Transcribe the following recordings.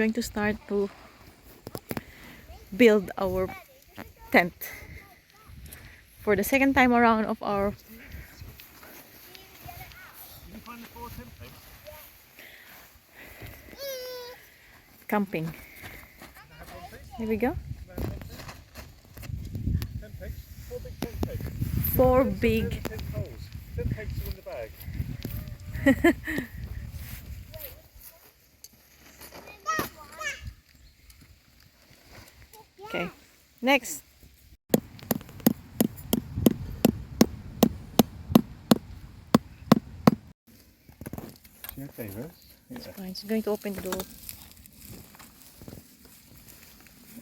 going to start to build our tent for the second time around of our camping. Here we go. 4 big. 10 pegs are in the bag. Okay, next. You okay, Rose? It's fine. She's going to open the door.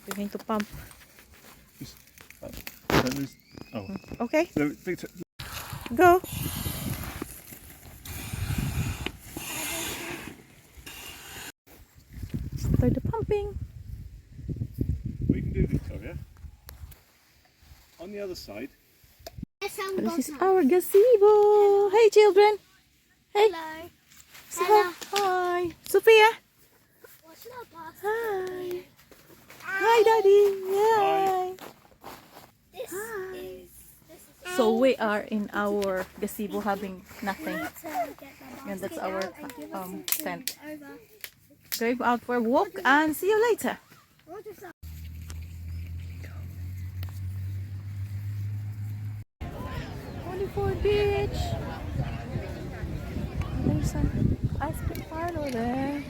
We're going to pump. Oh. Okay. So, Victor, Go. Start the pumping. we can do Victoria. On the other side. This is our gazebo. Hey, children. Hey. Hello. Say Hello. hi. Sophia. What's up, boss? Hi. Hi, Daddy. Hi. This Hi. is So we are in our gazebo having nothing. to get the And that's basket our out and give us some tent. food over. Going out for a walk and see you later. What is that? 24 beach. There's an ice cream parlor there.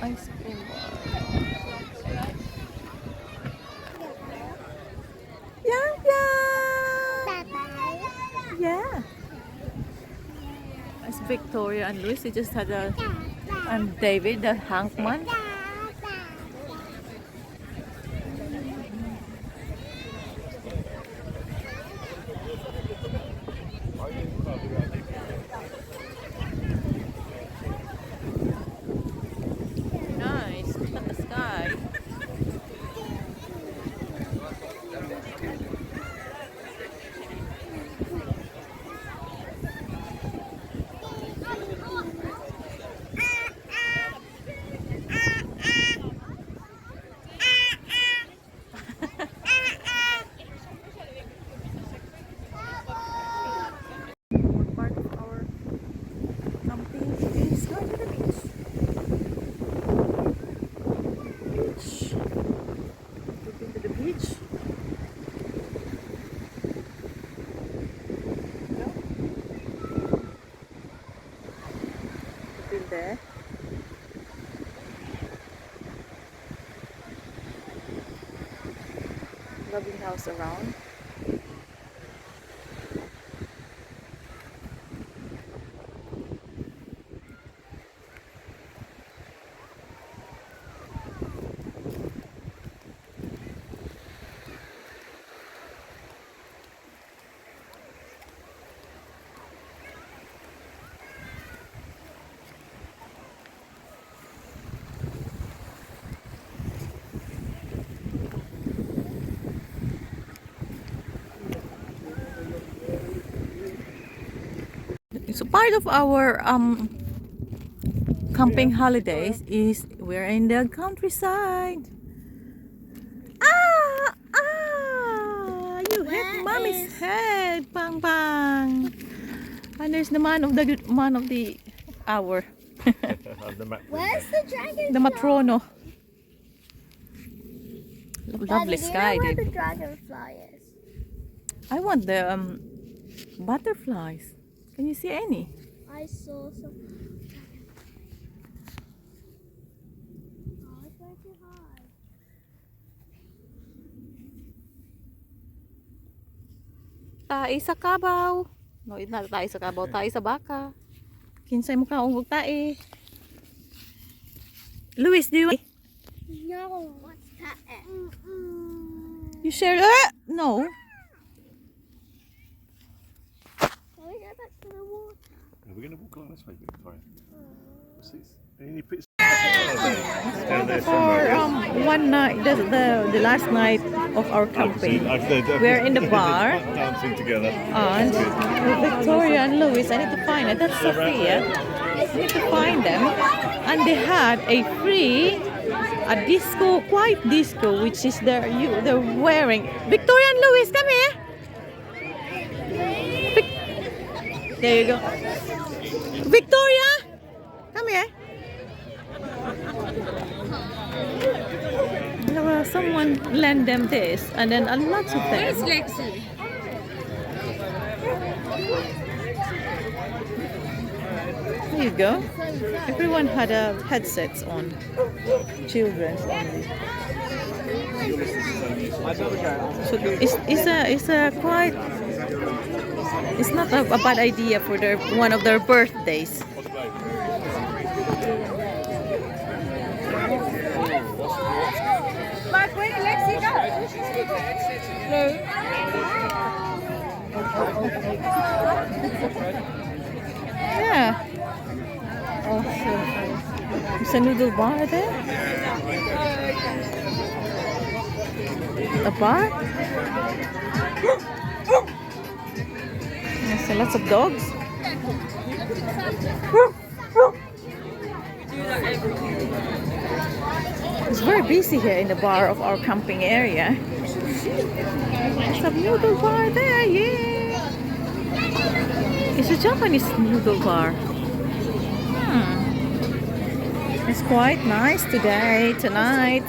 Ice cream bar. Yeah, yeah. Yeah. It's Victoria and Luis. They just had a and David, the hankman. Nice. Look at the sky. Part of our camping is going to the beach. Beach. We've been to the beach. No? We've been there. Lovely house around. So part of our camping holidays is we're in the countryside. You hit mommy's head, bang bang. And there's the man of the hour, Where's the dragon? the matrono. Lovely Daddy, sky, do you know where dude. the dragonfly is? I want the butterflies. Can you see any? I saw some. Oh, it's way too high. Tae sa kabaw. No, it's not tae sa kabaw, tae sa baka. Kinsay mo ka ungog tae. Luis, do you No, what's that? You share no. Can we go back to the water? We're going to walk along this way, Victoria. What's this? And you put down there For somewhere. one night, the last night of our camping, we're in the bar, dancing together. and with Victoria and Luis. I need to find it. That's Sophia. need to find them. And they had a free disco, quiet disco, which is they're wearing. Victoria and Louis, come here. There you go. Victoria, come here. Someone lent them this, and then a lot of them. Where's Lexi? There you go. Everyone had headsets on. Children only. So it's a quite. It's not a bad idea for one of their birthdays. Mark, where did Lexi go? Yeah. Oh, there's a noodle bar there. A bar? There's lots of dogs. It's very busy here in the bar of our camping area. There's a noodle bar there, yeah. It's a Japanese noodle bar. It's quite nice today, tonight.